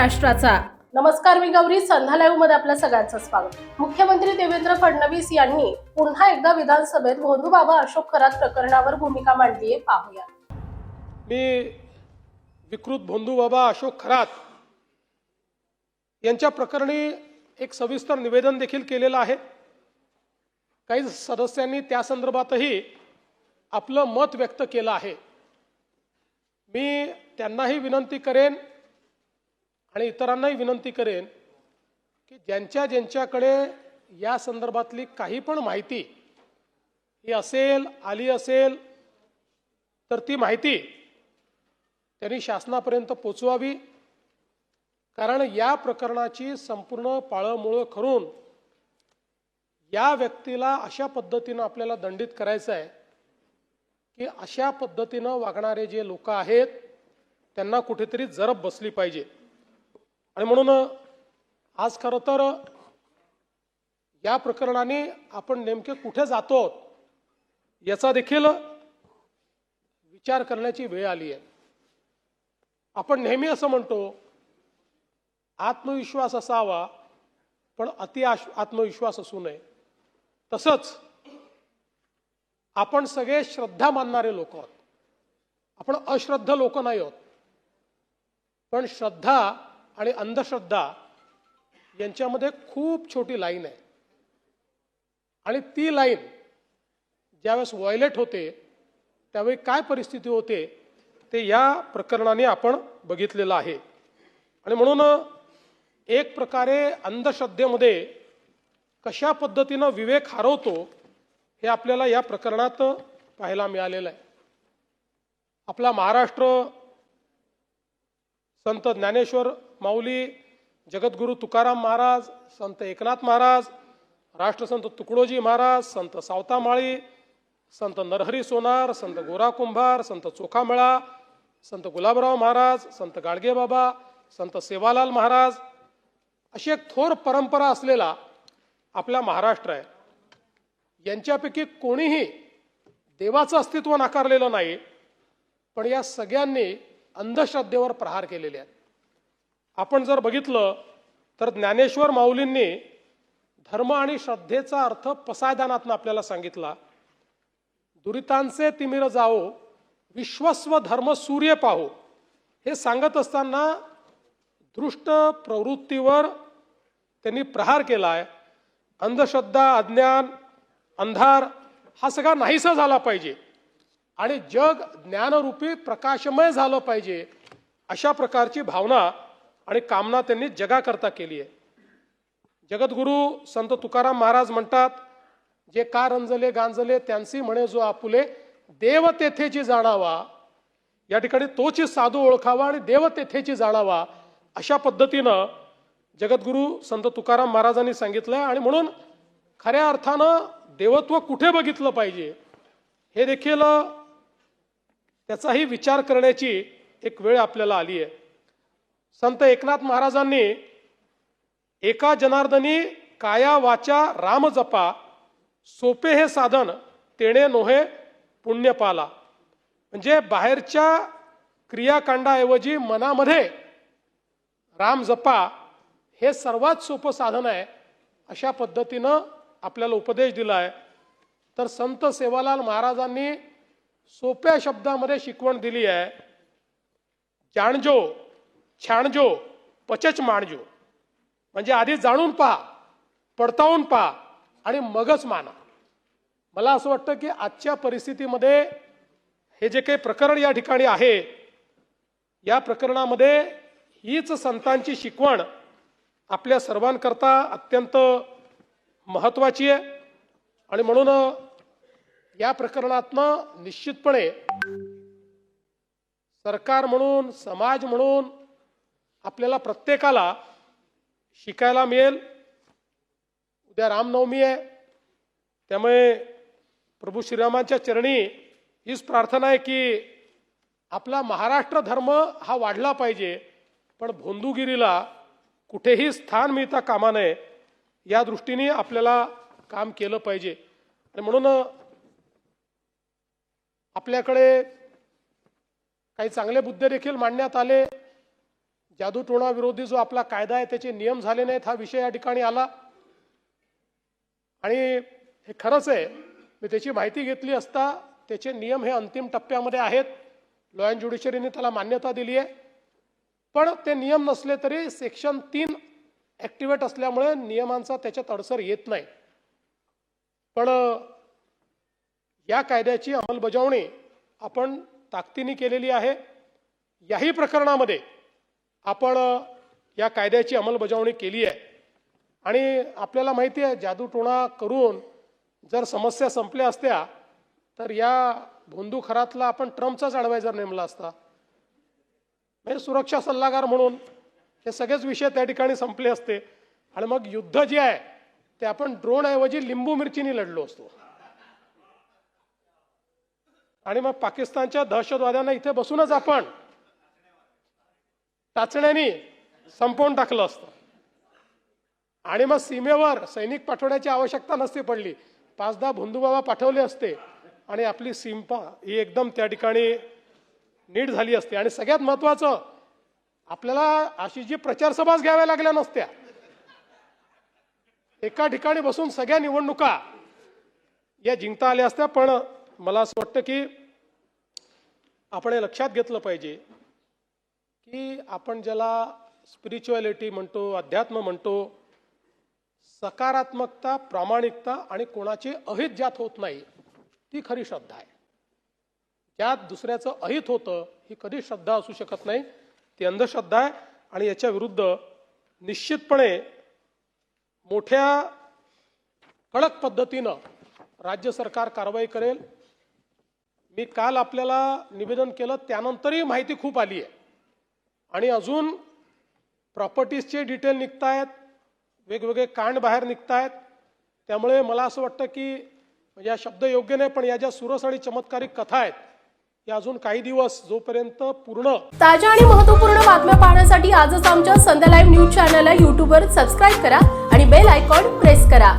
राष्ट्राचा. नमस्कार, मी गौरी. संध्या लाईव्ह मध्ये आपल्या सगळ्यांचं स्वागत. मुख्यमंत्री देवेंद्र फडणवीस यांनी पुन्हा एकदा विधानसभेत भोंदूबाबा अशोक खरात प्रकरणावर भूमिका मांडली आहे. पाहूया. मी विकृत भोंदूबाबा अशोक खरात यांच्या प्रकरणी एक सविस्तर निवेदन देखील केलेलं आहे. काही सदस्यांनी त्या संदर्भातही आपलं मत व्यक्त केलं आहे. मी त्यांनाही विनंती करेन आणि इतरांनाही विनंती करेन की ज्यांच्याकडे या संदर्भातली काही पण माहिती ही आली असेल तर ती माहिती त्यांनी शासनापर्यंत पोचवावी. कारण या प्रकरणाची संपूर्ण पाळंमुळं करून या व्यक्तीला अशा पद्धतीनं आपल्याला दंडित करायचं आहे की अशा पद्धतीनं वागणारे जे लोक आहेत त्यांना कुठेतरी जरब बसली पाहिजे. आणि म्हणून आज खरं तर या प्रकरणाने आपण नेमके कुठे जातो याचा देखील विचार करण्याची वेळ आली आहे. आपण नेहमी असं म्हणतो आत्मविश्वास असावा पण अति आत्मविश्वास असू नये. तसंच आपण सगळे श्रद्धा मानणारे लोक आहोत. आपण अश्रद्ध लोक नाही आहोत. पण श्रद्धा आणि अंधश्रद्धा यांच्यामध्ये खूप छोटी लाईन आहे आणि ती लाईन ज्यावेळेस व्हायलेट होते त्यावेळी काय परिस्थिती होते ते या प्रकरणाने आपण बघितलेलं आहे. आणि म्हणून एक प्रकारे अंधश्रद्धेमध्ये कशा पद्धतीनं विवेक हरवतो हे आपल्याला या प्रकरणात पाहायला मिळालेलं आहे. आपला महाराष्ट्र संत ज्ञानेश्वर माऊली, जगद्गुरू तुकाराम महाराज, संत एकनाथ महाराज, राष्ट्रसंत तुकडोजी महाराज, संत सावतामाळी, संत नरहरी सोनार, संत गोरा कुंभार, संत चोखामेळा, संत गुलाबराव महाराज, संत गाडगेबाबा, संत सेवालाल महाराज अशी एक थोर परंपरा असलेला आपला महाराष्ट्र आहे. यांच्यापैकी कोणीही देवाचं अस्तित्व नाकारलेलं नाही, पण या सगळ्यांनी अंधश्रद्धेवर प्रहार केलेले आहेत. आपण जर बघितलं तर ज्ञानेश्वर माऊलींनी धर्म आणि श्रद्धेचा अर्थ पसायदानातनं आपल्याला सांगितला. दुरितांचे तिमिर जाओ, विश्वस्व धर्म सूर्य पाहो. हे सांगत असताना दृष्ट प्रवृत्तीवर त्यांनी प्रहार केलाय. अंधश्रद्धा, अज्ञान, अंधार हा सगळा नाहीसा झाला पाहिजे आणि जग ज्ञानरूपी प्रकाशमय झालं पाहिजे अशा प्रकारची भावना आणि कामना त्यांनी जगाकरता केली आहे. जगद्गुरू संत तुकाराम महाराज म्हणतात, जे का रंजले गांजले त्यांची म्हणे जो आपुले, देव तेथेची जाणावा. या ठिकाणी तोची साधू ओळखावा आणि देव तेथेची जाणावा अशा पद्धतीनं जगद्गुरू संत तुकाराम महाराजांनी सांगितलंय. आणि म्हणून खऱ्या अर्थानं देवत्व कुठे बघितलं पाहिजे हे देखील त्याचाही विचार करण्याची एक वेळ आपल्याला आली आहे. संत एकनाथ महाराजांनी एका जनार्दनी काया वाचा राम जपा, सोपे हे साधन तेणे नोहे पुण्य पाला. म्हणजे बाहेरच्या क्रियाकांडाऐवजी मनामध्ये राम जपा हे सर्वात सोपं साधन आहे अशा पद्धतीनं आपल्याला उपदेश दिलाय. तर संत सेवालाल महाराजांनी सोप्या शब्दामध्ये शिकवण दिली आहे, जाणजो छाणजो पचच माणजो. म्हणजे आधी जाणून पहा, पडताळून पहा आणि मगच माना. मला असं वाटतं की आजच्या परिस्थितीमध्ये हे जे काही प्रकरण या ठिकाणी आहे या प्रकरणामध्ये हीच संतांची शिकवण आपल्या सर्वांकरता अत्यंत महत्त्वाची आहे. आणि म्हणून या प्रकरणातनं निश्चितपणे सरकार म्हणून, समाज म्हणून आपल्याला प्रत्येकाला शिकायला मिळेल. उद्या रामनवमी आहे, त्यामुळे प्रभू श्रीरामांच्या चरणी हीच प्रार्थना आहे की आपला महाराष्ट्र धर्म हा वाढला पाहिजे, पण भोंदूगिरीला कुठेही स्थान मिळता कामा नये या दृष्टीने आपल्याला काम केलं पाहिजे. आणि म्हणून आपल्याकडे काही चांगले मुद्दे देखील मांडण्यात आले. जादूटोणा विरोधी जो आपला कायदा आहे त्याचे नियम झाले नाहीत हा विषय या ठिकाणी आला. आणि हे खरंच आहे, मी त्याची माहिती घेतली असता त्याचे नियम हे अंतिम टप्प्यामध्ये आहेत. लॉ अँड ज्युडिशरीने त्याला मान्यता दिली आहे. पण ते नियम नसले तरी सेक्शन 3 ॲक्टिवेट असल्यामुळे नियमांचा त्याच्यात अडसर येत नाही. पण या कायद्याची अंमलबजावणी आपण ताकदीने केलेली आहे. याही प्रकरणामध्ये आपण या कायद्याची अंमलबजावणी केली आहे. आणि आपल्याला माहिती आहे, जादूटोणा करून जर समस्या संपल्या असत्या तर या भोंदू खरातला आपण ट्रम्पचाच ॲडवायझर नेमला असता. म्हणजे सुरक्षा सल्लागार म्हणून हे सगळेच विषय त्या ठिकाणी संपले असते. आणि मग युद्ध जे आहे ते आपण ड्रोनऐवजी लिंबू मिरचीने लढलो असतो. आणि मग पाकिस्तानच्या दहशतवाद्यांना इथे बसूनच आपण टाचण्यानी संपवून टाकलं असतं. आणि मग सीमेवर सैनिक पाठवण्याची आवश्यकता नसती पडली. 5-10 भोंदूबाबा पाठवले असते आणि आपली सीमा ही एकदम त्या ठिकाणी नीट झाली असते. आणि सगळ्यात महत्त्वाचं, आपल्याला अशी जी प्रचारसभाच घ्याव्या लागल्या नसत्या. एका ठिकाणी बसून सगळ्या निवडणुका या जिंकता आल्या असत्या. पण मला असं वाटतं की आपण हे लक्षात घेतलं पाहिजे की आपण ज्याला स्पिरिच्युअलिटी म्हणतो, अध्यात्म म्हणतो, सकारात्मकता, प्रामाणिकता आणि कोणाचे अहित ज्यात होत नाही ती खरी श्रद्धा आहे. ज्यात दुसऱ्याचं अहित होतं ही कधी श्रद्धा असू शकत नाही, ती अंधश्रद्धा आहे. आणि याच्या विरुद्ध निश्चितपणे मोठ्या कडक पद्धतीनं राज्य सरकार कारवाई करेल. मी काल आपल्याला निवेदन केलं, त्यानंतरही माहिती खूप आली आहे. आणि अजून प्रॉपर्टीजचे डिटेल निघतायत, वेगवेगळे कांड बाहेर निघतायत. त्यामुळे मला असं वाटतं की म्हणजे हा शब्द योग्य नाही, पण या ज्या सुरस आणि चमत्कारिक कथा आहेत या अजून काही दिवस जोपर्यंत पूर्ण ताज्या आणि महत्त्वपूर्ण बातम्या पाहण्यासाठी आजच आमच्या संध्या लाईव्ह न्यूज चॅनलला यूट्यूबवर सबस्क्राईब करा आणि बेल आयकॉन प्रेस करा.